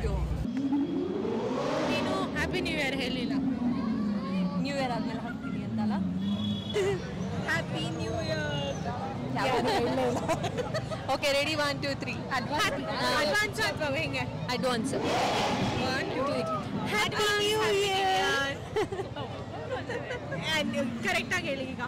ಇದು. ನೀನು happy new year ಹೇಳಿಲ್ಲ. ನ್ಯೂ ಇಯರ್ ಆದ್ಮೇಲೆ ಹಾಕ್ತೀನಿ ಅಂತಲ್ಲ. Happy new year. Okay ready 1 2 3 advance ಅಥವಾ ಹೆಂಗೆ? Advance 1 2 3 happy new year. ಕರೆಕ್ಟಾಗಿ ಹೇಳಿ ಈಗ.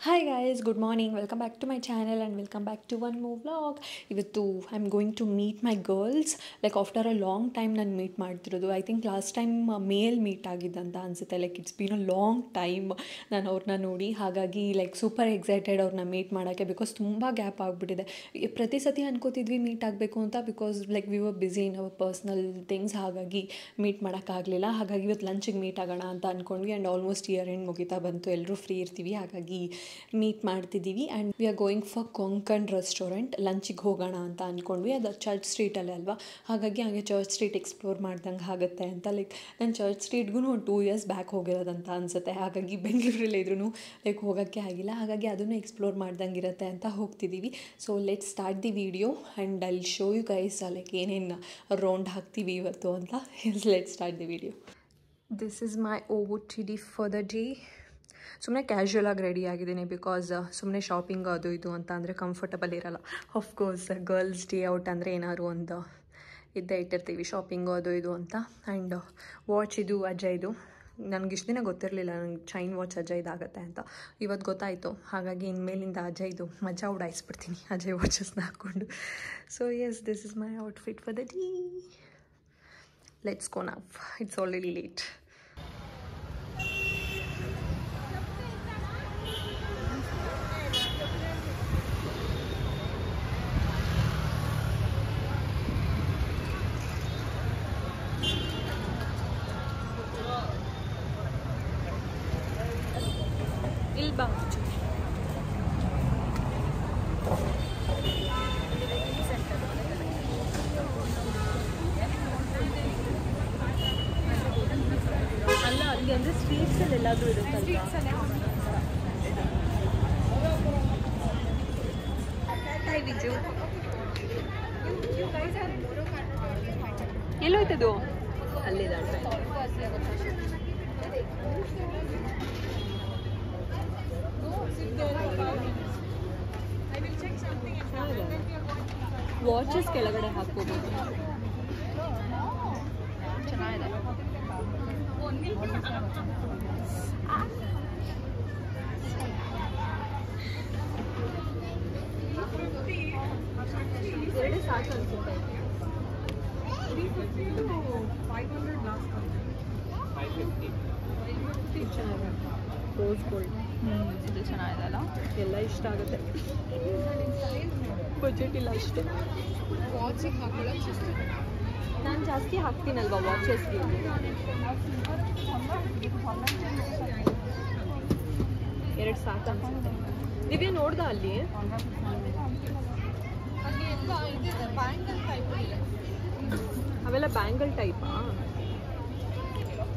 Hi guys, good morning. Welcome back to my channel and welcome back to one more vlog. Ivattu I'm going to meet my girls like after a long time ನಾನು meet ಮಾಡ್ತಿರೋದು. I think last time ಮೇಲ್ meet ಆಗಿದ್ದಂತ ಅನಿಸುತ್ತೆ. Like it's been a long time ನಾನು ಅವ್ರನ್ನ ನೋಡಿ. ಹಾಗಾಗಿ like super excited ಅವ್ರನ್ನ ಮೀಟ್ ಮಾಡೋಕ್ಕೆ. ಬಿಕಾಸ್ ತುಂಬ ಗ್ಯಾಪ್ ಆಗಿಬಿಟ್ಟಿದೆ. ಪ್ರತಿ ಸತಿ ಅನ್ಕೋತಿದ್ವಿ ಮೀಟ್ ಆಗಬೇಕು ಅಂತ. Because like we were busy in our personal things. ಹಾಗಾಗಿ ಮೀಟ್ ಮಾಡೋಕ್ಕಾಗಲಿಲ್ಲ. ಹಾಗಾಗಿ ಇವತ್ತು ಲಂಚಿಗೆ ಮೀಟ್ ಆಗೋಣ ಅಂತ ಅಂದ್ಕೊಂಡ್ವಿ. ಆ್ಯಂಡ್ ಆಲ್ಮೋಸ್ಟ್ ಇಯರ್ ಎಂಡ್ ಮುಗಿತಾ ಬಂತು. ಎಲ್ಲರೂ ಫ್ರೀ ಇರ್ತೀವಿ. ಹಾಗಾಗಿ ಮೀಟ್ ಮಾಡ್ತಿದ್ದೀವಿ. And we are going for Konkan restaurant. ಲಂಚಿಗೆ ಹೋಗೋಣ ಅಂತ ಅಂದ್ಕೊಂಡ್ವಿ. ಅದು ಚರ್ಚ್ ಸ್ಟ್ರೀಟಲ್ಲೇ ಅಲ್ವಾ. ಹಾಗಾಗಿ ಹಾಗೆ ಚರ್ಚ್ ಸ್ಟ್ರೀಟ್ ಎಕ್ಸ್ಪ್ಲೋರ್ ಮಾಡ್ದಂಗೆ ಆಗುತ್ತೆ ಅಂತ. ಲೈಕ್ ನಾನು ಚರ್ಚ್ ಸ್ಟ್ರೀಟ್ಗೂ ಒಂದು 2 years ಬ್ಯಾಕ್ ಹೋಗಿರೋದಂತ ಅನಿಸುತ್ತೆ. ಹಾಗಾಗಿ ಬೆಂಗಳೂರಲ್ಲಿ ಇದ್ರೂ ಲೈಕ್ ಹೋಗೋಕ್ಕೆ ಆಗಿಲ್ಲ. ಹಾಗಾಗಿ ಅದನ್ನು ಎಕ್ಸ್ಪ್ಲೋರ್ ಮಾಡ್ದಂಗೆ ಇರುತ್ತೆ ಅಂತ ಹೋಗ್ತಿದ್ದೀವಿ. So let start the video and I show you guys like ಏನೇನು ರೌಂಡ್ ಹಾಕ್ತೀವಿ ಇವತ್ತು ಅಂತ. Let start the video. This is my OOTD for the day. ಸುಮ್ಮನೆ ಕ್ಯಾಶುಯಲಾಗಿ ರೆಡಿ ಆಗಿದ್ದೀನಿ. ಬಿಕಾಸ್ ಸುಮ್ಮನೆ ಶಾಪಿಂಗ್ ಅದು ಇದು ಅಂತ ಅಂದರೆ ಕಂಫರ್ಟಬಲ್ ಇರೋಲ್ಲ. ಆಫ್ಕೋರ್ಸ್ ಗರ್ಲ್ಸ್ ಡೇ ಔಟ್ ಅಂದರೆ ಏನಾದ್ರು ಒಂದು ಇದ್ದೇ ಇಟ್ಟಿರ್ತೀವಿ ಶಾಪಿಂಗು ಅದು ಇದು ಅಂತ. ಆ್ಯಂಡ್ ವಾಚ್ ಇದು ಅಜಯ್ದು. ನನಗೆ ಇಷ್ಟು ದಿನ ಗೊತ್ತಿರಲಿಲ್ಲ ನನಗೆ ಚೈನ್ ವಾಚ್ ಅಜಯ್ದಾಗತ್ತೆ ಅಂತ. ಇವತ್ತು ಗೊತ್ತಾಯಿತು. ಹಾಗಾಗಿ ಇನ್ಮೇಲಿಂದ ಅಜಯ್ದು ಮಜಾ ಉಡಾಯಿಸ್ಬಿಡ್ತೀನಿ ಅಜಯ್ ವಾಚಸ್ನ ಹಾಕ್ಕೊಂಡು. So yes, this is my outfit for the day. Let's go now. It's already late. ಇಲ್ಬಾ ಅಲ್ಲ ಅಲ್ಲಿ ಅಂದರೆ ಸ್ಟ್ರೀಟ್ಸಲ್ಲಿ ಎಲ್ಲಾದರೂ ಇರುತ್ತಲ್ವಾ. ಹಾಯ್ ವಿಜು. ಎಲ್ಲೋಯ್ತದು? ಅಲ್ಲಿದ್ದಾಳೆ. ವಾಚಸ್ ಕೆಳಗಡೆ ಹಾಕ್ಕೋಬೋದು. ಚೆನ್ನಾಗಿದೆ. ಎರಡೇ ಸಾಕು ಅನ್ಸುತ್ತೆ. 500 ಲಾಸ್ಟ್ 550 ಚೆನ್ನಾಗಿದೆ. ರೋಸ್ ಗೋಲ್ಡ್ ಇದು ಚೆನ್ನಾಗಿದೆ ಅಲ್ಲ. ಎಲ್ಲ ಇಷ್ಟ ಆಗುತ್ತೆ. ಬಜೆಟ್ ಇಲ್ಲ ಅಷ್ಟೇ. ವಾಚಿಗೆ ಹಾಕೊಳ್ಳೋಕೆ ನಾನು ಜಾಸ್ತಿ ಹಾಕ್ತೀನಲ್ವ ವಾಚಸ್ಗೆ. ಎರಡು ಸಾಕು ಅನ್ಸುತ್ತೆ. ದಿವ್ಯಾ ನೋಡ್ದ ಅಲ್ಲಿ ಅವೆಲ್ಲ ಬ್ಯಾಂಗಲ್ ಟೈಪಾ?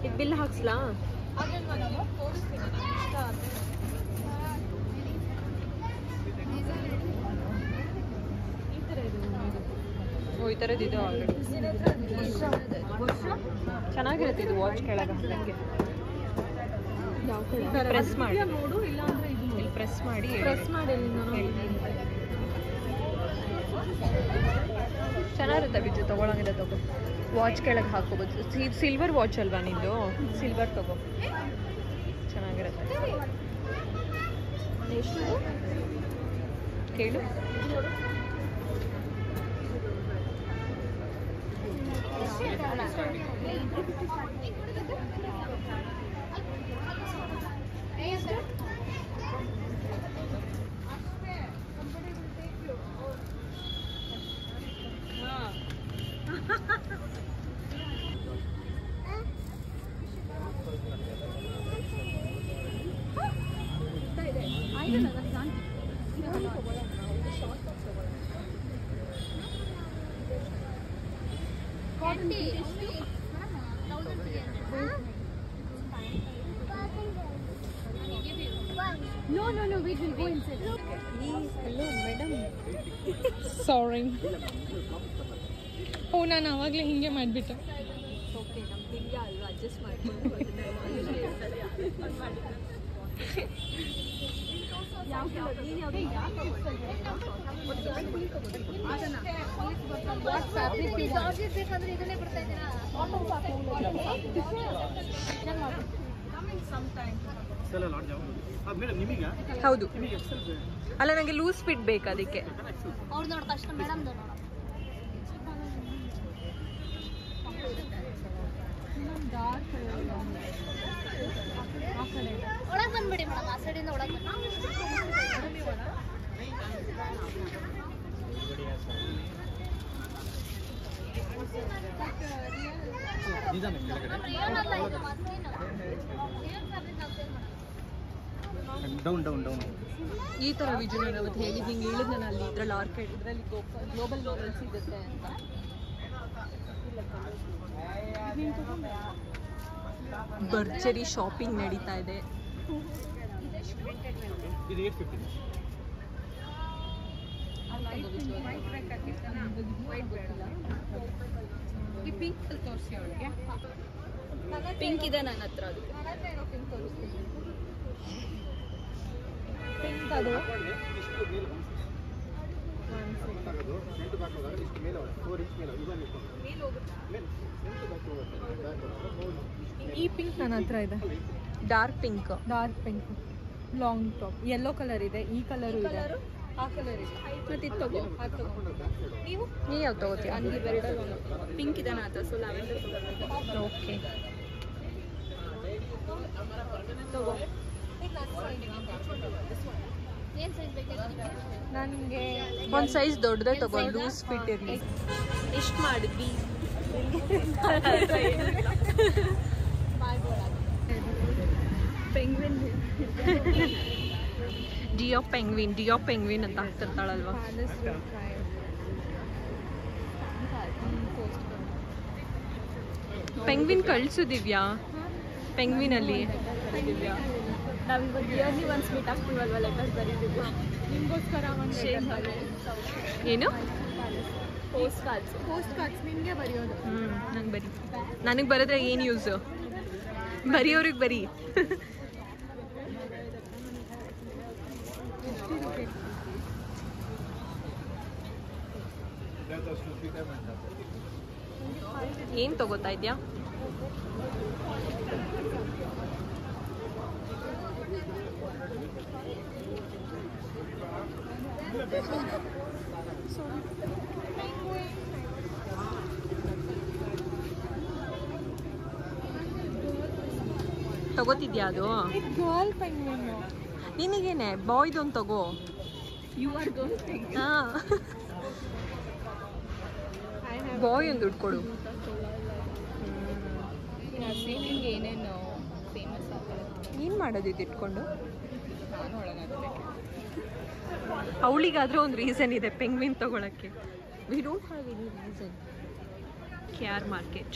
ಇದು ಬಿಲ್ ಹಾಕ್ಸ್ಲಾ? ಓ ಈ ಥರದ್ದು ಇದೆ ಆಲ್ರೆಡಿ. ಚೆನ್ನಾಗಿರುತ್ತೆ ಇದು ವಾಚ್ ಕೆಳಗೆ ಹಾಕಂಗೆ. ಯಾವ ಕಡೆ ಪ್ರೆಸ್ ಮಾಡಿ ನೋಡು. ಇಲ್ಲ ಅಂದರೆ ಇಲ್ಲಿ ಪ್ರೆಸ್ ಮಾಡಿ ಚೆನ್ನಾಗಿರುತ್ತೆ. ಬಿಜು ತೊಗೊಳಂಗಿದೆ ತಗೋ. ವಾಚ್ ಕೆಳಗೆ ಹಾಕೋಬೋದು. ಸಿಲ್ವರ್ ವಾಚ್ ಅಲ್ವಾ ನಿಂದು? ಸಿಲ್ವರ್ ತಗೋ, ಚೆನ್ನಾಗಿರುತ್ತೆ. ಎಷ್ಟು ಕೇಳು. No, wait, we'll go inside. Hello madam. Sorry. Oh ನಾನು ಆವಾಗಲೇ ಹಿಂಗೆ ಮಾಡಿಬಿಟ್ಟೆ. ಓಕೆ ನಮ್ಮ ದಿವ್ಯಾ ಅಲ್ವಾ, ಅಡ್ಜಸ್ಟ್ ಮಾಡ್ಕೊಂಡು ಬೇಕಂದ್ರೆ ಇದನ್ನೇ ಬಿಡ್ತಾ ಇದ್ದೀರಾ? ಹೌದು. ಅಲ್ಲ ನನಗೆ ಲೂಸ್ ಫಿಟ್ ಬೇಕು ಅದಕ್ಕೆ. ಅವ್ರು ನೋಡ ಕಷ್ಟ ಮೇಡಮ್ ನೋಡ. ಒಳಗೆ ಬಂದ್ಬಿಡಿ ಮೇಡಮ್, ಆ ಸೈಡಿಂದ ಒಳಗೆ ಈ ಥರ ವಿಜು ನಾನು ಅವತ್ತು ಹೇಳಿದ್ದು ಹಿಂಗೆ ಹೇಳಿದ್ ನಾನು ಅಲ್ಲಿ ಇದ್ರಲ್ಲಿ ಆರ್ಕೆಡ್ ಇದರಲ್ಲಿ ಗ್ಲೋಬಲ್ ಮಾಡೆಲ್ ಸಿಗುತ್ತೆ ಅಂತ. ಭರ್ಜರಿ ಶಾಪಿಂಗ್ ನಡೀತಾ ಇದೆ. ಪಿಂಕ್ ಇದೆ ನನ್ನ ಹತ್ರ. ಪಿಂಕ್ ಅದು ಈ ಪಿಂಕ್ ನನ್ನ ಹತ್ರ ಇದೆ. Dark pink long top yellow colour ಇದೆ, ಈ ಕಲರು ಇದೆ, ಆ ಕಲರ್ ಇದೆ. ಮತ್ತೆ ಇದು ತಗೋ. ನೀವು ಯಾವ್ದು ತಗೋತೀಯ? ನನಗೆ ಇವೆರಡಲ್ಲಿ ಪಿಂಕ್ ಇದೆ ನನ್ನ ಹತ್ರ, ಸೊ ಲ್ಯಾವೆಂಡರ್ ತಗೋಬೇಕು. ಓಕೆ ತಗೋ. ಏನು ಸೈಜ್ ಬೇಕಾದ್ರೆ ನನಗೆ ಒಂದು ಸೈಜ್ ದೊಡ್ಡದೇ ತಗೋ, ಲೂಸ್ ಫಿಟ್ ಇರಲಿ. ಎಷ್ಟು ಮಾಡಿದ್ವಿ? ಪೆಂಗ್ವಿನ್ ಡಿಯೋ ಪೆಂಗ್ವಿನ್ ಅಂತ ಹಾಕ್ತಿರ್ತಾಳಲ್ವಾ. ಪೆಂಗ್ವಿನ್ ಕಳಿಸು ದಿವ್ಯಾ. ಪೆಂಗ್ವಿನಲ್ಲಿ ನಾವಿವಾಗ ಇಯರ್ಲಿ ಒನ್ಸ್ ಮೀಟ್ ಆಗ್ತೀವಲ್ವ, ಲೆಟರ್ಸ್ ಬರೀತಿದ್ವಿ ನಿಮಗೋಸ್ಕರ ಒಂದು ಏನು ಪೋಸ್ಟ್ ಕಾರ್ಡ್ಸ್ ನಿಮಗೆ ಬರೆಯೋದು. ನಂಗೆ ಬರಿ. ನನಗೆ ಬರೆದ್ರೆ ಏನು ಯೂಸು? ಬರೆಯೋರಿಗೆ ಬರೀ. ಏನು ತಗೋತಾ ಇದೆಯಾ? ತಗೋತಿದ್ಯಾ ಅದು? Girl penguin. ನಿನಗೇನೆ ಬಾಯ್ದೊಂದು ತಗೋ. ಯು ಆರ್ ಗರ್ಲ್ ಹಾಂ, ಬಾಯ್ ಒಂದು ದುಡ್ಡು ಕೊಡು. ನಿಮ್ಗೆ ಏನೇನು ಫೇಮಸ್ ಆಗ್ತದೆ? ಏನು ಮಾಡೋದು ಇದು ಇಟ್ಕೊಂಡು? ನಾನು ಒಳಗಾಗಬೇಕು. ಅವಳಿಗಾದ್ರೂ ಒಂದು ರೀಸನ್ ಇದೆ ಪೆಂಗ್ವಿನ್ ತಗೊಳಕ್ಕೆ. We don't have any reason. KR market.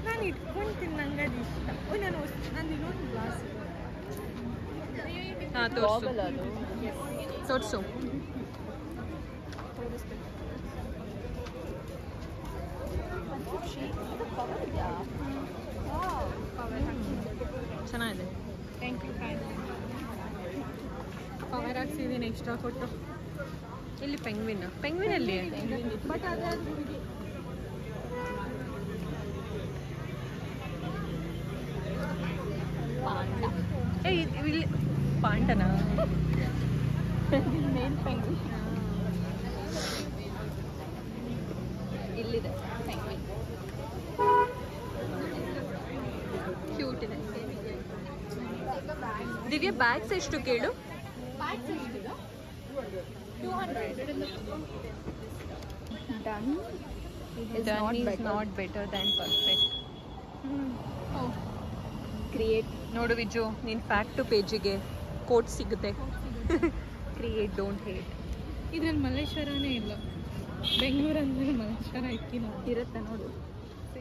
ನಾನು ಇಟ್ಕೊಂತೀನಿ, ನಂಗೆ ಅದು ಇಷ್ಟ. ನಾನು ಇನ್ನೊಂದು ಗ್ಲಾಸ್. ಹಾಂ ತೋರಿಸು. ಚೆನ್ನಾಗಿದೆ. Thank you. ಪವರ್ ಹಾಕ್ಸಿದ್ದೀನಿ ಎಕ್ಸ್ಟ್ರಾ ಕೊಟ್ಟು. ಇಲ್ಲಿ ಪೆಂಗ್ವಿನಲ್ಲಿ ಬಟ್ ಅದೇ ಇಲ್ಲಿ ಪಾಂಡನಾ? ಮೇನ್ ಪೆಂಗ್ವಿನ್ ಇಲ್ಲಿದೆ ಪೆಂಗ್ವಿನ್. ಕ್ಯೂಟ್ ಇದೆ. ದಿವ್ಯಾ ಬ್ಯಾಗ್ಸ್ ಎಷ್ಟು ಕೇಳು? Done is not better than perfect. Create. ನೋಡು ವಿಜು, ನಿನ್ನ ಫ್ಯಾಕ್ಟು ಪೇಜಿಗೆ ಕೋಟ್ ಸಿಗುತ್ತೆ. Create don't hate. ಇದ್ರಲ್ಲಿ ಮಲ್ಲೇಶ್ವರನೇ ಇಲ್ಲ. ಬೆಂಗಳೂರಲ್ಲಿ ಮಲ್ಲೇಶ್ವರ ಇಕ್ಕಿಲ್ಲ. ಇರುತ್ತೆ ನೋಡು,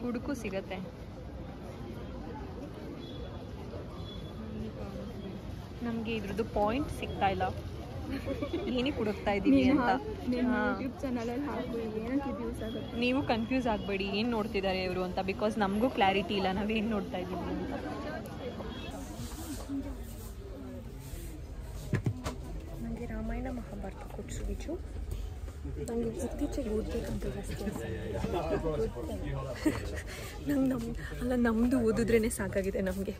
ಹುಡುಕು ಸಿಗತ್ತೆ. ನಮಗೆ ಇದ್ರದ್ದು ಪಾಯಿಂಟ್ ಸಿಗ್ತಾ ಇಲ್ಲ, ಏನಕ್ಕೆ ಹುಡುಕ್ತಾ ಇದ್ದೀವಿ ಅಂತ. ಯೂಟ್ಯೂಬ್ ಚಾನಲಲ್ಲಿ ಹಾಕು, ಏನಕ್ಕೆ ಇದು ಯೂಸ್ ಆಗುತ್ತೆ. ನೀವು ಕನ್ಫ್ಯೂಸ್ ಆಗಬೇಡಿ ಏನು ನೋಡ್ತಿದ್ದಾರೆ ಇವರು ಅಂತ, ಬಿಕಾಸ್ ನಮಗೂ ಕ್ಲಾರಿಟಿ ಇಲ್ಲ ನಾವೇನು ನೋಡ್ತಾ ಇದ್ದೀವಿ ಅಂತ. ನನಗೆ ರಾಮಾಯಣ ಮಹಾಭಾರತ ಕೊಡ್ಸು ಬಿಜು. ನನಗೆ ಇತ್ತೀಚೆಗೆ ಓದಬೇಕಂತ ಜಾಸ್ತಿ ನಂಗೆ ನಮ್ಮದು ಓದಿದ್ರೇ ಸಾಕಾಗಿದೆ ನಮಗೆ.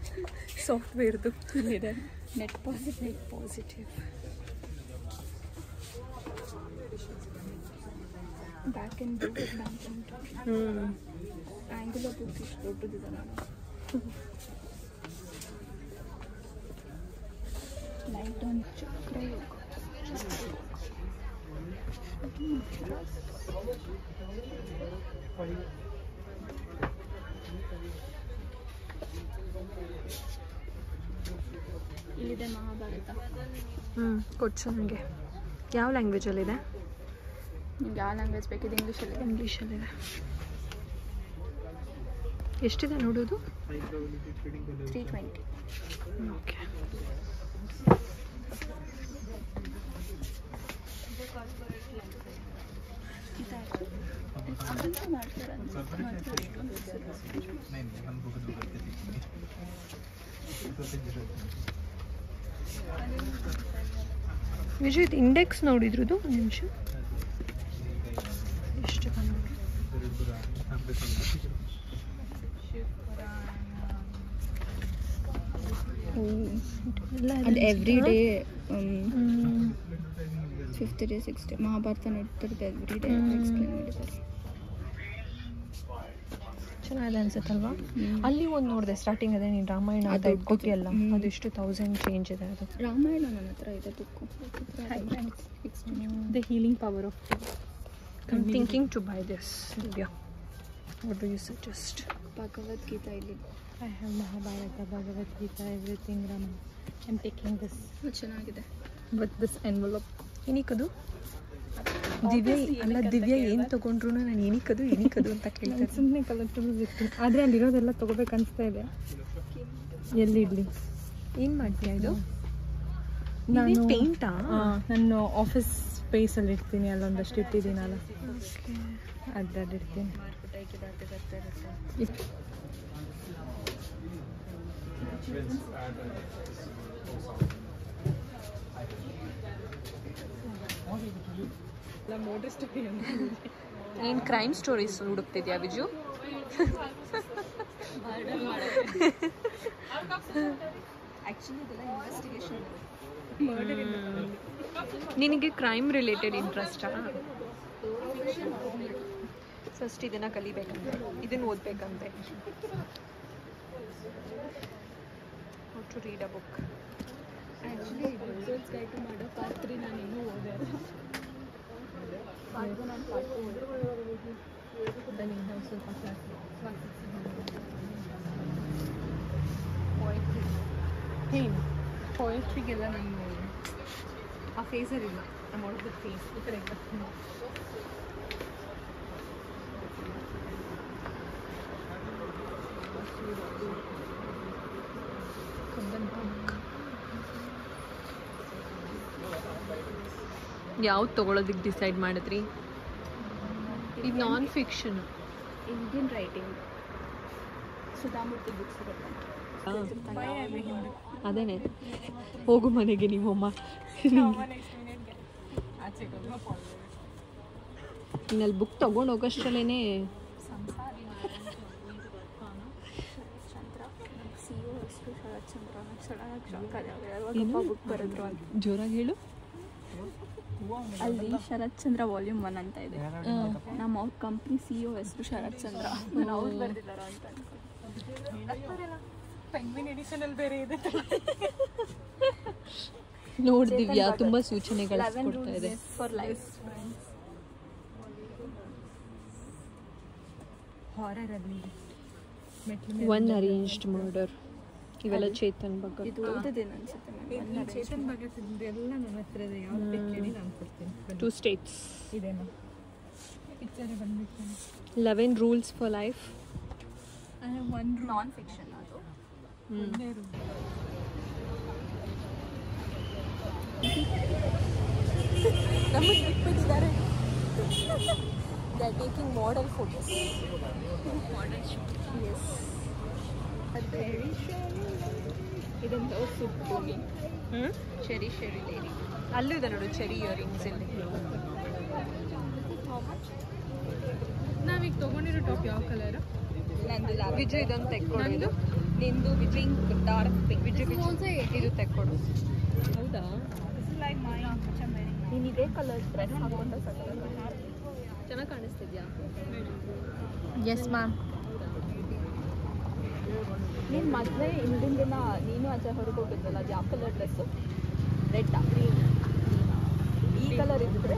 ಸಾಫ್ಟ್ವೇರ್ದು ಇದೆ net positive. Back and angular book ಇಷ್ಟು ದೊಡ್ಡದಿದೆ. Light on Chakrayoga. ಇಲ್ಲಿದೆ ಮಹಾಭಾರತ. ಕೊಡ್ಸು ನನಗೆ. ಯಾವ ಲ್ಯಾಂಗ್ವೇಜಲ್ಲಿದೆ? ನಿಮ್ಗೆ ಯಾವ ಲ್ಯಾಂಗ್ವೇಜ್ ಬೇಕಿದೆ? ಇಂಗ್ಲೀಷಲ್ಲಿದೆ. ಎಷ್ಟಿದೆ ನೋಡೋದು? 320. ಓಕೆ. ವಿಜಯ್ ಇದು ಇಂಡೆಕ್ಸ್ ನೋಡಿದ್ರದ್ದು ಒಂದು ನಿಮಿಷ ಎಷ್ಟು ಅದು every day 5th day 6th day Mahabharata ನೋಡ್ತಿರ್ತಾರೆ. ಎವ್ರಿ ಡೇ ಎಕ್ಸ್ಪ್ಲೇನ್ ಮಾಡಿದ್ದಾರೆ. ಚೆನ್ನಾಗಿದೆ ಅನ್ಸುತ್ತಲ್ವಾ? ಅಲ್ಲಿ ಒಂದು ನೋಡಿದೆ ಸ್ಟಾರ್ಟಿಂಗ್ ಅದೇ ನೀನು ರಾಮಾಯಣ ಅಂತ ಇಟ್ಕೊತಿಯಲ್ಲ, ಅದೆಷ್ಟು 1000 ಚೇಂಜ್ ಇದೆ ಅದು. ರಾಮಾಯಣ ನನ್ನ ಹತ್ರ ಇದೆ book. The healing power of I'm thinking to buy this. Divya, what do you suggest? Bhagavad Gita ಇಲ್ಲಿ. I have Mahabharata, Bhagavad Gita, everything. Rama. I'm taking this ಚೆನ್ನಾಗಿದೆ. with this envelope. ಏನಿಕದು? ದಿವ್ಯ ಏನು ತೊಗೊಂಡ್ರು ನಾನು ಏನಿಕದು ಅಂತ ಕೇಳ್ತಾರೆ. ಸುಮ್ಮನೆ ಕಲೆಕ್ಟಬಲ್ಸ್ ಇತ್ತು, ಆದರೆ ಅಲ್ಲಿರೋದೆಲ್ಲ ತೊಗೋಬೇಕು ಅನಿಸ್ತಾ ಇದೆ. ಎಲ್ಲಿ ಇಡ್ಲಿ? ಏನು ಮಾಡ್ತೀಯಾ ಇದು? ನಾನು ಪೇಂಟಾ? ನಾನು ಆಫೀಸ್ ಸ್ಪೇಸಲ್ಲಿ ಇಡ್ತೀನಿ, ಅಲ್ಲೊಂದಷ್ಟು ಇಟ್ಟಿದ್ದೀನಲ್ಲ, ಅದ್ರಲ್ಲಿ ಇಡ್ತೀನಿ. ನೀನು ಕ್ರೈಮ್ ಸ್ಟೋರೀಸ್ ಹುಡುಕ್ತಿದ್ಯಾ ಬಿಜು? ನಿನಗೆ ಕ್ರೈಮ್ ರಿಲೇಟೆಡ್ ಇಂಟ್ರೆಸ್ಟಾ? ಫಸ್ಟ್ ಇದನ್ನು ಕಲಿಬೇಕಂತೆ, ಇದನ್ನು ಓದಬೇಕಂತೆ. How to read a book. Actually results guide ಮಾಡೋ ಪಾರ್ಟ್ 3 ನಾನು ಇನ್ನೂ ಓದೆ. ಪಾರ್ಟ್ 1 ನಾನು ಪಾರ್ಟ್ 2 ಓದೆ. ಸ್ವಲ್ಪ ಕ್ಲಾಸ್ ಏನು ಪೋಯಟ್ರಿಗೆಲ್ಲ ನಾನು ಆ ಫೇಸಲ್ಲಿಲ್ಲ. ನಮ್ಮ ಒಳಗೆ ಫೇಸ್ ಈ ಕಡೆ ಬರ್ತೀನಿ. ಯಾವ್ದು ತೊಗೊಳೋದಕ್ಕೆ ಡಿಸೈಡ್ ಮಾಡಿದ್ರಿ? ಇದು ನಾನ್ fiction, Indian writing, Sudha Murthy books ಇರುತ್ತೆ. ಅದೇನೆ. ಹೋಗು ಮನೆಗೆ ನಿಮ್ಮಮ್ಮ. ಇನ್ನಲ್ಲಿ ಬುಕ್ ತೊಗೊಂಡು ಹೋಗೋಷ್ಟರಲ್ಲೇ ಬುಕ್ ಬರೆದ್ರು ಅಂತ. ಜೋರಾಗಿ ಹೇಳು. ಅಲ್ಲಿ ಶರತ್ ಚಂದ್ರ ವಾಲ್ಯೂಮ್ 1 ಅಂತ ಇದೆ. ನಮ್ಮ ಅವ್ರ ಕಂಪ್ನಿ CEO ಹೆಸರು ಶರತ್ ಚಂದ್ರ. ಅವ್ರು ಬರೆದಿದ್ದಾರ ಅಂತ ಪೆಂಗ್ವಿನ್ ಎಡಿಷನಲ್ಲಿ ಬೇರೆ ಇದೆ. ನೋಡ್ದಿವ್ಯಾ ತುಂಬಾ ಸೂಚನೆಗಳು ಕೊಡ್ತಾ ಇದೆ. ಫಾರ್ ಲೈಫ್ ಹಾರರ್ ಅಲ್ಲಿ ಒನ್ ಅರೇಂಜ್ಡ್ ಮರ್ಡರ್. ಇವೆಲ್ಲ ಚೇತನ್ ಬಗ್ಗೆ. ಇದು ಓದಿದ್ದೇನೆ ಅನ್ಸುತ್ತೆ ಮ್ಯಾಮ್. ಚೇತನ್ ಬಗ್ಗೆ ಎಲ್ಲ ನನ್ನ ಹತ್ರ ಇದೆ. ಯಾವ್ದು ಕೇಳಿ ನಾನು ಕೊಡ್ತೀನಿ. 2 states. ಇದೇನಾ ಪಿಕ್ಚರೇ ಬಂದ್ಬಿಟ್ಟು 11 rules for life. ಒಂದು ನಾನ್ ಫಿಕ್ಷನ್ ಅದು. ನಮಗೆ ಬಿಟ್ಬಿಟ್ಟಿದ್ದಾರೆ. They are taking model photos. Yes. ಇದೊಂದು ಸೂಪರ್ ಚೆರಿ ಲೇಡಿ. ಅಲ್ಲೂ ಇದೆ ನೋಡು ಚೆರಿ ಇಯರಿಂಗ್ಸ್ ಇಲ್ಲಿ. ನಾವೀಗ ತೊಗೊಂಡಿರೋ ಟಾಪ್ ಯಾವ ಕಲರ್? ನಂದು ವಿಜಯ್ ಇದೊಂದು ತೆಕ್ಕೊಡು. ನಿಂದು ಪಿಂಕ್ ಡಾರ್ಕ್ ಪಿಂಕ್. ವಿಜಯ್ ಇದು ತೆಕ್ಕೊಡು. ಹೌದಾ? ನೀನು ಇದೇ ಕಲರ್ ಡ್ರೆಸ್ ಹಾಕೊಂಡ ಚೆನ್ನಾಗಿ ಕಾಣಿಸ್ತಿದ್ಯಾ? Yes ma'am. ನೀನು ಮದುವೆ ಹಿಂದಿನ ದಿನ ನೀನು ಆಚೆ ಹೊರಗೆ ಹೋಗಿದ್ದಲ್ಲ, ಅದು ಯಾವ ಕಲರ್ ಡ್ರೆಸ್ಸು? ರೆಡ್ಡಾ? ಈ ಕಲರ್ ಇದ್ದರೆ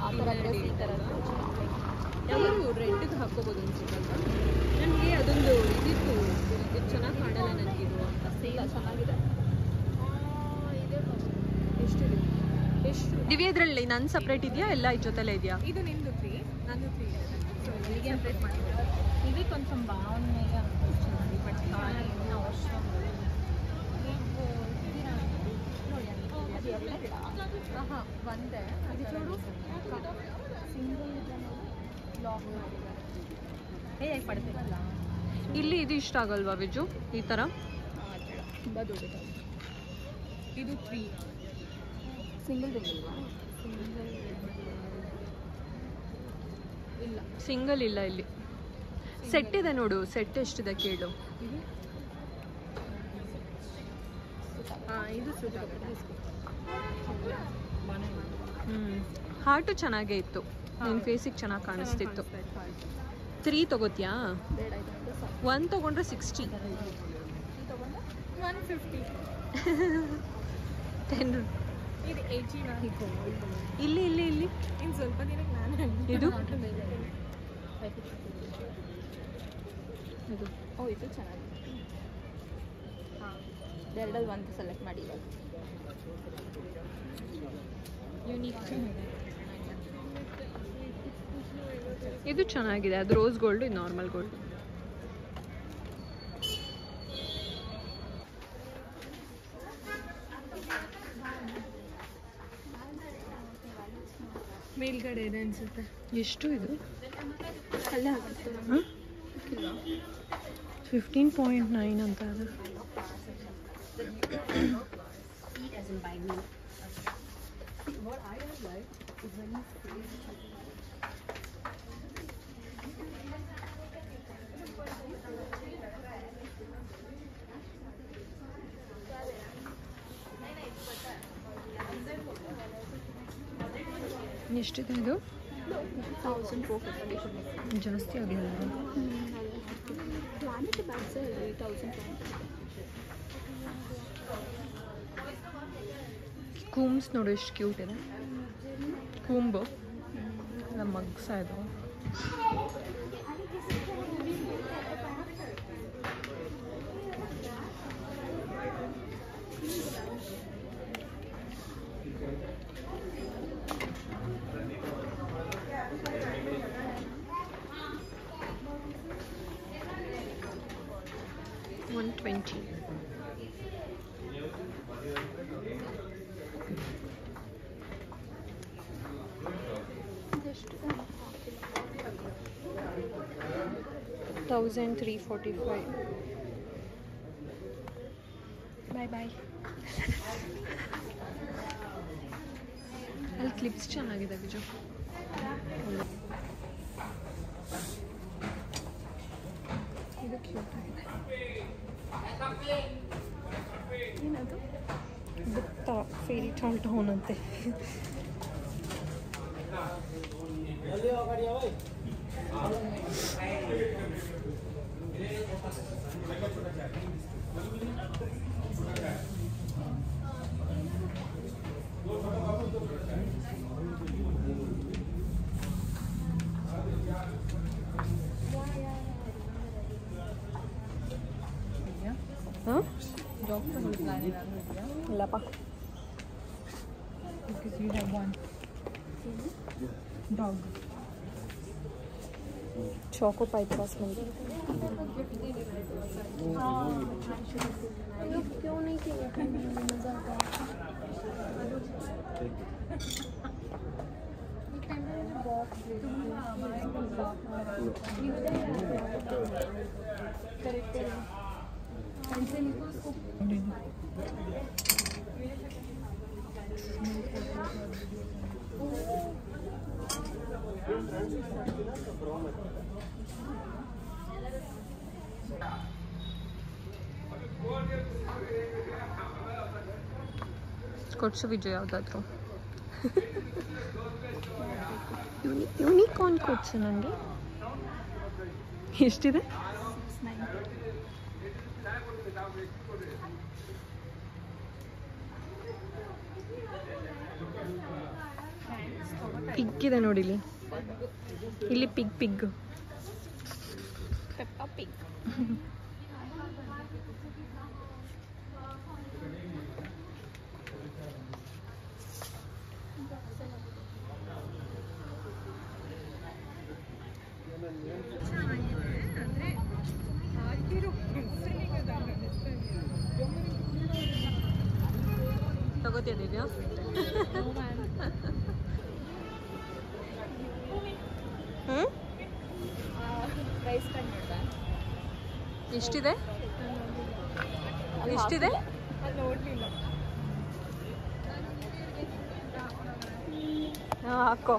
ಆ ಥರ ಡ್ರೆಸ್ ಈ ಥರ ಯಾರು ರೆಡ್ಗೆ ಹಾಕೋಬೋದು ಅನ್ಸುತ್ತಲ್ವ? ನನಗೆ ಅದೊಂದು ಇದಿತ್ತು, ಇದು ಚೆನ್ನಾಗಿ ಕಾಣಲ್ಲ ನನಗಿದು ಅಂತ. ಇಲ್ಲ, ಚೆನ್ನಾಗಿದೆ. ಎಷ್ಟಿದೆ? ದಿವ್ಯ ಇದರಲ್ಲಿ ನನ್ನ ಸಪ್ರೇಟ್ ಇದೆಯಾ ಎಲ್ಲ ಈ ಜೊತೆಲೇ ಇದೆಯಾ? ಇದು ನಿಂದು 3, ನಂದು 3 ಇದೆ. ಸೊ ಇಲ್ಲಿಗೆ ಸಪ್ರೇಟ್ ಮಾಡಿದ್ದಾರೆ. ఇది కొంచెం బాగున్నాయి అనిపిస్తుంది. బట్ కానీ ఉన్న అవసరం ಒಂದೇ. ಇದು చూడు సింగిల్ లాక్ ಹೇಗೆ ಪಡ್ತಿಲ್ಲ. ಇಲ್ಲಿ ಇದು ಇಷ್ಟ ಆಗಲ್ವಾ ವಿಜು? ಈ ಥರ ತುಂಬ ದೊಡ್ಡದು. ಇದು 3 ಸಿಂಗಲ್ ಇಲ್ವಾ? ಇಲ್ಲ, ಸಿಂಗಲ್ ಇಲ್ಲ ಇಲ್ಲಿ. ಸೆಟ್ ಇದೆ ನೋಡು, ಸೆಟ್ ಎಷ್ಟಿದೆ ಕೇಳು. ಇದು ಸೂಟ್ ಆಗುತ್ತೆ. ಹಾರ್ಟು ಚೆನ್ನಾಗೇ ಇತ್ತು, ನಿನ್ನ ಫೇಸಿಗೆ ಚೆನ್ನಾಗಿ ಕಾಣಿಸ್ತಿತ್ತು. 3 ತಗೋತೀಯಾ? ಬೇಡ, ಇದೊಂದು ಸಾಕು. 1 ತೊಗೊಂಡ್ರೆ 60. 150. 10. ಇದು 80. ಇಲ್ಲಿ ಇಲ್ಲಿ ಇಲ್ಲಿ ಇನ್ನು ಸ್ವಲ್ಪ ದಿನಕ್ಕೆ ನಾನು ಇದು ಇದು ಓ, ಇದು ಚೆನ್ನಾಗಿದೆ. ಹಾಂ, ಎರಡಲ್ಲಿ ಒಂದು ಸೆಲೆಕ್ಟ್ ಮಾಡಿ ಇವಾಗ. ಇದು ಚೆನ್ನಾಗಿದೆ. ಅದು ರೋಸ್ ಗೋಲ್ಡ್, ಇದು ನಾರ್ಮಲ್ ಗೋಲ್ಡ್. ಮೇಲ್ಗಡೆ ಇದೆ ಅನ್ಸುತ್ತೆ. ಎಷ್ಟು ಇದು? ಅಲ್ಲೇ ಆಗುತ್ತೆ. 15.9 ಅಂತ ಅದು. ಎಷ್ಟಿದೆ ಇದು? 1450. ಜಾಸ್ತಿ ಆಗಿಲ್ಲ. Planet bags 3000. ಕೂಮ್ಸ್ ನೋಡು ಎಷ್ಟು ಕ್ಯೂಟ್ ಇದೆ. ಕೂಂಬು ನಮ್ಮ ಮಗ್ಸ ಇದು. $120. $1,345. ಬಾಯ್ ಬಾಯ್. ಅಲ್ಲಿ ಕ್ಲಿಪ್ಸ್ ಚೆನ್ನಾಗಿದೆ ಬಿಜು. ಇದು ಕ್ಯೂಟ್ ಆಗಿದೆ. ಏನದು? ಬುತ್ತ ಫೇರಿ ಟಾಲ್ ಟೌನ್ ಅಂತೆ. ಹಾಂ ಪ್ಲಾನ್ ಏನಾದರೂ ಇದೆಯಾ? ಇಲ್ಲಪ್ಪ. Because you have one dog. Choco pie sauce मिल क्यों नहीं किया? मज़ा आता ಕೊಡ್ಸು ವಿಜಯ್ ಯಾವುದಾದ್ರು ಯೂನಿಕಾರ್ನ್ ಕೊಡ್ಸು ನನಗೆ. ಎಷ್ಟಿದೆ? ಪಿಗ್ ಇದೆ ನೋಡಿ ಇಲ್ಲಿ. ಇಲ್ಲಿ ಪಿಗ್ ಪೆಪ್ಪಾ ಪಿಗ್. ತಗೋತಿಯ ದಿವ್ಯಾ? ಪ್ರೈಸ್ ಕಾರ್ಡ್ ನೋಡ್ದೆ. ಎಷ್ಟಿದೆ? ಎಷ್ಟಿದೆ? ಅದು ನೋಡಲಿಲ್ಲ. ಹಾಂ ಹಾಕೋ,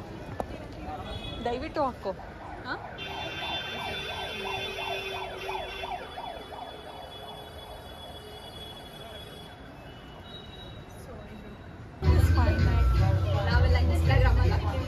ದಯವಿಟ್ಟು ಹಾಕೋ. ಹಾಂ ನಾವೆಲ್ಲ ಇನ್ಸ್ಟಾಗ್ರಾಮಲ್ಲಿ ಹಾಕ್ತೀವಿ.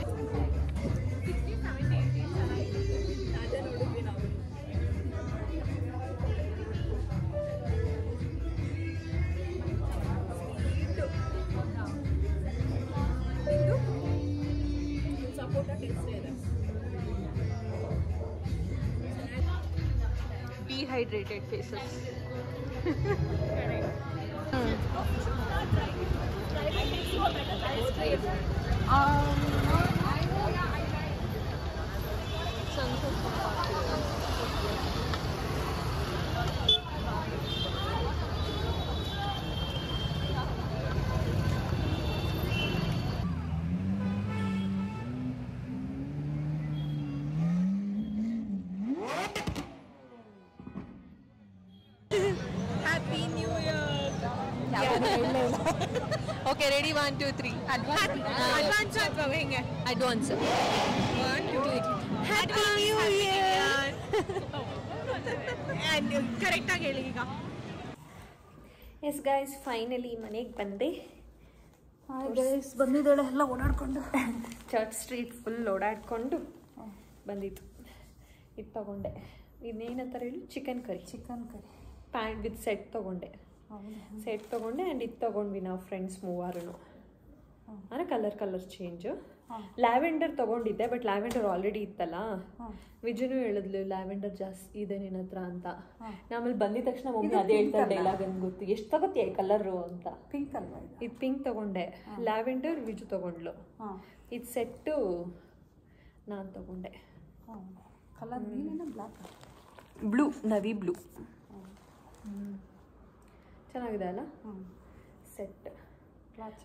Dehydrated faces. Okay ready 1 2 3 advance ಅಥವಾ ಹೆಂಗೆ? Advance 1 2 3 happy new year. ಕರೆಕ್ಟಾಗಿ ಹೇಳಿ ಈಗ. ಎಸ್ ಗೈಸ್, ಫೈನಲಿ ಮನೆಗೆ ಬಂದೆ. ಗೈಸ್ ಬಂದಿದ್ದಾಳೆ ಎಲ್ಲ ಓಡಾಡ್ಕೊಂಡು. ಚರ್ಚ್ ಸ್ಟ್ರೀಟ್ ಫುಲ್ ಓಡಾಡ್ಕೊಂಡು ಬಂದಿತ್ತು. ಇದು ತೊಗೊಂಡೆ. ಇನ್ನೇನಂತಾರೆ ಹೇಳಿ? Chicken curry pant with set ತೊಗೊಂಡೆ. ಸೆಟ್ ತೊಗೊಂಡೆ ಆ್ಯಂಡ್ ಇದು ತೊಗೊಂಡ್ವಿ ನಾವು ಫ್ರೆಂಡ್ಸ್ ಮೂವಾರು. ಅಂದರೆ ಕಲರ್ ಚೇಂಜು. ಲ್ಯಾವೆಂಡರ್ ತೊಗೊಂಡಿದ್ದೆ, ಬಟ್ ಲ್ಯಾವೆಂಡರ್ ಆಲ್ರೆಡಿ ಇತ್ತಲ್ಲ. ವಿಜಯನೂ ಹೇಳಿದ್ಲು ಲ್ಯಾವೆಂಡರ್ ಜಾಸ್ತಿ ಇದೆ ನಿನ್ನ ಹತ್ರ ಅಂತ. ಆಮೇಲೆ ಬಂದಿದ ತಕ್ಷಣ ಮಮ್ಮಿ ಅದೇ ಹೇಳ್ತಾರೆ ಡೈಲಾಗ್ ಅಂತ ಗೊತ್ತು. ಎಷ್ಟು ತಗೋತೀಯ ಕಲರು ಅಂತ. ಪಿಂಕ್ ಅಲ್ವಾ ಇದು ಪಿಂಕ್ ತೊಗೊಂಡೆ. ಲ್ಯಾವೆಂಡರ್ ವಿಜು ತೊಗೊಂಡ್ಲು. ಇದು ಸೆಟ್ಟು ನಾನು ತೊಗೊಂಡೆ. ಕಲರ್ ನೀನೇನ ಬ್ಲ್ಯಾಕ್? Blue, navy blue. ಚೆನ್ನಾಗಿದೆ ಅಲ್ಲ ಸೆಟ್.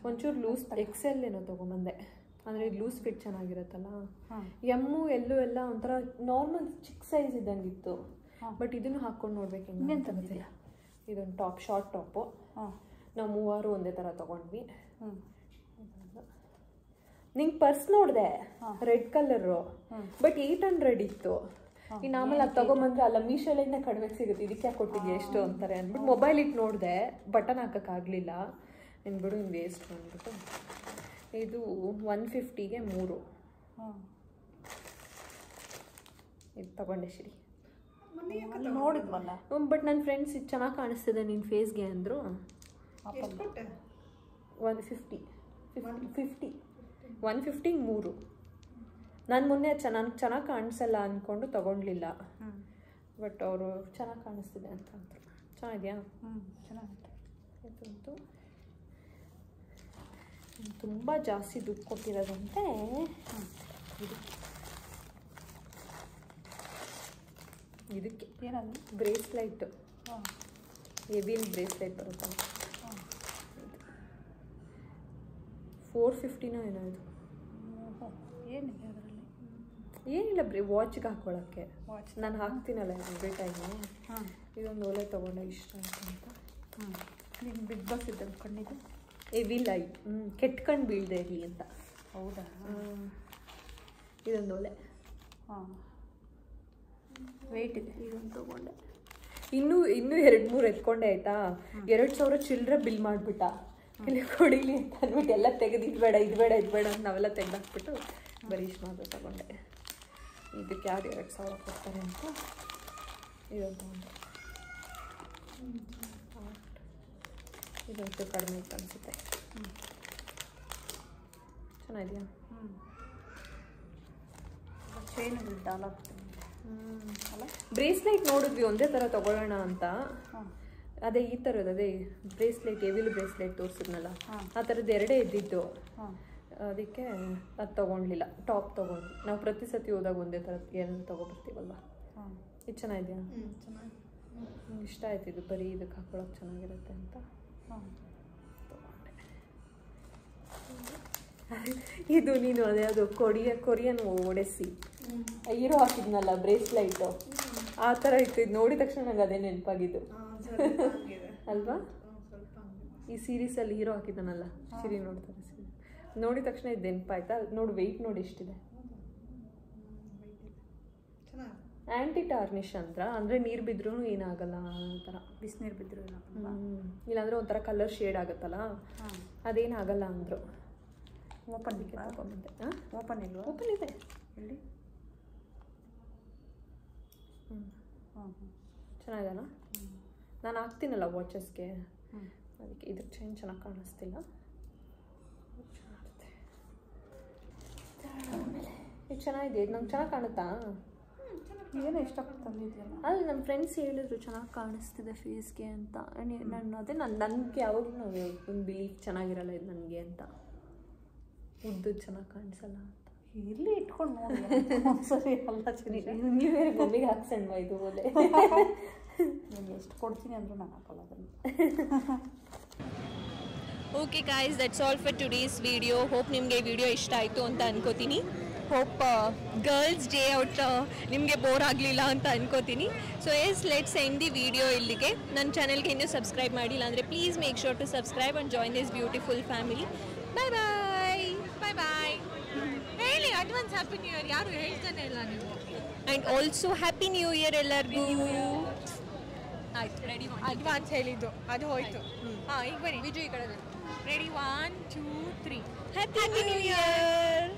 ಒಂಚೂರು ಲೂಸ್ ಎಕ್ಸೆಲ್ ಏನೋ ತೊಗೊಂಬಂದೆ. ಅಂದರೆ ಇದು ಲೂಸ್ ಫಿಟ್ ಚೆನ್ನಾಗಿರುತ್ತಲ್ಲ. ಎಮ್ಮು ಎಲ್ಲೂ ಎಲ್ಲ ಒಂಥರ ನಾರ್ಮಲ್ ಚಿಕ್ಕ ಸೈಜ್ ಇದ್ದಂಗಿತ್ತು. ಬಟ್ ಇದನ್ನು ಹಾಕ್ಕೊಂಡು ನೋಡ್ಬೇಕು ಹೆಂಗೆ ಅಂತ ಗೊತ್ತಿಲ್ಲ. ಇದೊಂದು ಟಾಪ್, ಶಾರ್ಟ್ ಟಾಪು. ನಾವು ಮೂವಾರು ಒಂದೇ ಥರ ತೊಗೊಂಡ್ವಿ. ನಿಂಗೆ ಪರ್ಸ್ ನೋಡಿದೆ ರೆಡ್ ಕಲರು, ಬಟ್ 800 ಇತ್ತು. ಇನ್ನು ಆಮೇಲೆ ಅದು ತೊಗೊಂಬಂದ್ರೆ ಅಲ್ಲ ಮೀಶೋಲಿಂದ ಕಡಿಮೆ ಸಿಗುತ್ತೆ, ಇದಕ್ಕೆ ಯಾಕೆ ಕೊಟ್ಟಿದ್ಯಾ ಎಷ್ಟು ಅಂತಾರೆ ಅಂದ್ಬಿಟ್ಟು ಮೊಬೈಲ್ ಇಟ್ಟು ನೋಡಿದೆ, ಬಟನ್ ಹಾಕೋಕ್ಕಾಗಲಿಲ್ಲ. ಇನ್ಬಿಡು ಇನ್ನು ವೇಸ್ಟ್ ಬಂದ್ಬಿಟ್ಟು ಇದು 150ಗೆ 3 ಇದು ತೊಗೊಂಡೆ. ಶ್ರೀ ನೋಡಿದ್ವಲ್ಲ. ಬಟ್ ನನ್ನ ಫ್ರೆಂಡ್ಸ್ ಇದು ಚೆನ್ನಾಗಿ ಕಾಣಿಸ್ತಿದೆ ನಿನ್ನ ಫೇಸ್ಗೆ ಅಂದರು. 150 150ಗೆ 3. ನಾನು ಮೊನ್ನೆ ಚೆನ್ನಾಗಿ ಕಾಣಿಸಲ್ಲ ಅಂದ್ಕೊಂಡು ತೊಗೊಂಡ್ಲಿಲ್ಲ. ಬಟ್ ಅವರು ಚೆನ್ನಾಗಿ ಕಾಣಿಸ್ತಿದೆ ಅಂತ ಅಂದರು. ಚೆನ್ನಾಗಿದೆಯಾ? ಚೆನ್ನಾಗಿದೆ. ಇದೊಂದು ತುಂಬ ಜಾಸ್ತಿ ದುಡ್ಡು ಕೊಟ್ಟಿರೋದಂತೆ. ಇದು ಇದಕ್ಕೆ ಏನದು? ಬ್ರೇಸ್ಲೈಟು, ಹೆವಿನ್ ಬ್ರೇಸ್ಲೈಟ್ ಬರುತ್ತಲ್ಲ, 450 ಏನೋ ಇದು. ಏನಿದೆ ಅದರಲ್ಲಿ? ಏನಿಲ್ಲ ವಾಚ್ಗೆ ಹಾಕೊಳ್ಳೋಕ್ಕೆ. ನಾನು ಹಾಕ್ತೀನಲ್ಲ ಎವ್ರಿ ಟೈಮು. ಇದೊಂದು ಒಳ್ಳೆ ತೊಗೊಂಡೆ, ಇಷ್ಟ ಆಯ್ತು ಅಂತ. ನಿಮ್ಮ ಬಿಗ್ ಬಾಸ್ ಇದ್ದ ಕಣ್ಣಿದೆ ಎವಿಲ್ ಐ, ಕೆಟ್ಕಂಡು ಬೀಳದೆ ಇರಲಿ ಅಂತ. ಹೌದಾ? ಇದೊಂದು ಒಳ್ಳೆ. ವೆಯ್ಟ್ ಇದೆ. ಇದೊಂದು ತೊಗೊಂಡೆ. ಇನ್ನೂ 2-3 ಎತ್ಕೊಂಡೆ ಆಯ್ತಾ. 2,000 ಚಿಲ್ಲರೆ ಬಿಲ್ ಮಾಡಿಬಿಟ್ಟ. ಇಲ್ಲಿ ಕೊಡಿಲಿ ಅಂತ ಅಂದ್ಬಿಟ್ಟು ಎಲ್ಲ ತೆಗೆದು ಇದು ಬೇಡ ಅಂತ ನಾವೆಲ್ಲ ತೆಗೆದಾಕ್ಬಿಟ್ಟು ಬರೀ ಇಷ್ಟು ಮಾತ್ರ ತಗೊಂಡೆ. ಇದಕ್ಕೆ ಯಾರು 2,000 ಕೊಡ್ತಾರೆ ಅಂತ ಇದೊಂದು ತಗೊಂಡೆ. ಇದಂತೂ ಕಡಿಮೆ ಇತ್ತು ಅನಿಸುತ್ತೆ. ಚೆನ್ನಾಗಿದೆಯಾ? ಚೈನ್ ಡಾಲರ್ ಅಲ್ಲ, ಬ್ರೇಸ್ಲೈಟ್ ನೋಡಿದ್ವಿ ಒಂದೇ ಥರ ತೊಗೊಳ್ಳೋಣ ಅಂತ. ಅದೇ ಈ ಥರದ್ದು, ಅದೇ ಬ್ರೇಸ್ಲೈಟ್, ಎವಿಲ್ ಬ್ರೇಸ್ಲೈಟ್ ತೋರಿಸಿದ್ನಲ್ಲ, ಆ ಥರದ್ದು 2 ಇದ್ದಿದ್ದು. ಅದಕ್ಕೆ ಅದು ತೊಗೊಳ್ಲಿಲ್ಲ, ಟಾಪ್ ತೊಗೊಂಡ್ವಿ. ನಾವು ಪ್ರತಿ ಸತಿ ಹೋದಾಗ ಒಂದೇ ಥರದ್ದು ಏನು ತೊಗೊಬರ್ತೀವಲ್ವ. ಇದು ಚೆನ್ನಾಗಿದೆಯಾ? ನಂಗೆ ಇಷ್ಟ ಆಯ್ತು ಇದು, ಬರೀ ಇದಕ್ಕೆ ಹಾಕೊಳ್ಳೋಕೆ ಚೆನ್ನಾಗಿರುತ್ತೆ ಅಂತ ತೊಗೊಂಡೆ. ಇದು ನೀನು ಅದೇ ಅದು ಕೊರಿಯನ್ ಒಡೆಸಿ ಹೀರೋ ಹಾಕಿದ್ನಲ್ಲ ಬ್ರೇಸ್ಲೈಟು, ಆ ಥರ ಇತ್ತು. ಇದು ನೋಡಿದ ತಕ್ಷಣ ನಂಗೆ ಅದೇ ನೆನಪಾಗಿದ್ದು ಅಲ್ವಾ. ಈ ಸೀರೀಸಲ್ಲಿ ಹೀರೋ ಹಾಕಿದ್ದಾನಲ್ಲ, ಸಿರಿ ನೋಡ್ತಾರೆ, ಸೀರಿ ನೋಡಿದ ತಕ್ಷಣ ಇದು ನೆನಪಾಯ್ತಾ. ನೋಡಿ ವೆಯ್ಟ್ ನೋಡಿ ಎಷ್ಟಿದೆ. ಆ್ಯಂಟಿ ಟಾರ್ನಿಷ್ ಅಂದರೆ ನೀರು ಬಿದ್ರೂ ಏನಾಗಲ್ಲ ಆ ಥರ. ಬಿಸಿನೀರು ಬಿದ್ದರೂ ಏನಾಗಲ್ಲ. ಇಲ್ಲಾಂದರೆ ಒಂಥರ ಕಲರ್ ಶೇಡ್ ಆಗುತ್ತಲ್ಲ, ಅದೇನಾಗಲ್ಲ ಅಂದರು. ಓಪನ್ ತಗೊಂಡ್ಬಂದೆ. ಓಪನ್ ಇಲ್ವಾ? ಓಪನ್ ಇದೆ ಎಲ್ಲಿ? ಚೆನ್ನಾಗಿದೆಲ್ಲ. ನಾನು ಹಾಕ್ತೀನಲ್ಲ ವಾಚಸ್ಗೆ, ಅದಕ್ಕೆ ಇದಕ್ಕೆ ಚೈನ್ ಚೆನ್ನಾಗಿ ಕಾಣಿಸ್ತಿಲ್ಲ. ಇದು ಚೆನ್ನಾಗಿದೆ, ಇದು ನಂಗೆ ಚೆನ್ನಾಗಿ ಕಾಣುತ್ತಾ? ಏನೋ ಇಷ್ಟಪಟ್ಟು ತಂದಿದೆಯಲ್ಲ. ಅಲ್ಲಿ ನಮ್ಮ ಫ್ರೆಂಡ್ಸ್ ಹೇಳಿದ್ರು ಚೆನ್ನಾಗಿ ಕಾಣಿಸ್ತಿದೆ ಫೇಸ್ಗೆ ಅಂತ. ನನಗೆ ಯಾವಾಗಲೂ ಒಂದು ಬಿಲೀಫ್ ಚೆನ್ನಾಗಿರಲ್ಲ ಇದು ನನಗೆ ಅಂತ. ಉದ್ದು ಚೆನ್ನಾಗಿ ಕಾಣಿಸಲ್ಲ ಅಂತ. ಇಲ್ಲಿ ಇಟ್ಕೊಂಡು ನೋಡಿ ಒಂದ್ಸರಿ ಅಲ್ಲ ಚೆನ್ನಾಗಿ. ನ್ಯೂ ಇಯರ್ ಮಮ್ಮಿಗೆ ಹಾಕ್ಸಣ್ಣ ಇದು ಒಲೆ. ನಾನು ಎಷ್ಟು ಕೊಡ್ತೀನಿ ಅಂದರೂ ನಾನು ಹಾಕಲ್ಲ ಅದನ್ನು. Okay guys, that's all for today's video. Hope ನಿಮಗೆ ವಿಡಿಯೋ ಇಷ್ಟ ಆಯಿತು ಅಂತ ಅನ್ಕೋತೀನಿ. ಹೋಪ್ ಗರ್ಲ್ಸ್ ಡೇ ಔಟ್ ನಿಮಗೆ ಬೋರ್ ಆಗಲಿಲ್ಲ ಅಂತ ಅನ್ಕೋತೀನಿ. So let's end the video ಇಲ್ಲಿಗೆ. ನನ್ನ ಚಾನಲ್ಗೆ ಇನ್ನೂ ಸಬ್ಸ್ಕ್ರೈಬ್ ಮಾಡಿಲ್ಲ ಅಂದರೆ please make sure to subscribe and join this beautiful family. Bye bye. Bye bye. ಹೇಳಿ ಅಡ್ವಾನ್ಸ್ ಹ್ಯಾಪಿ ನ್ಯೂ ಇಯರ್. ಯಾರು ಹೇಳ್ತಾನೆ ಇಲ್ಲ ನೀವು. And also happy new year ಎಲ್ಲರಿಗೂ. ಆಯ್ತು, ರೆಡಿ ಅಡ್ವಾನ್ಸ್ ಹೇಳಿದ್ದು ಅದು ಹೋಯ್ತು. ಈಗ ಬನ್ನಿ ವಿಜಯ್ ಈ ಕಡೆ. ರೆಡಿ 1 2 3. Happy new year.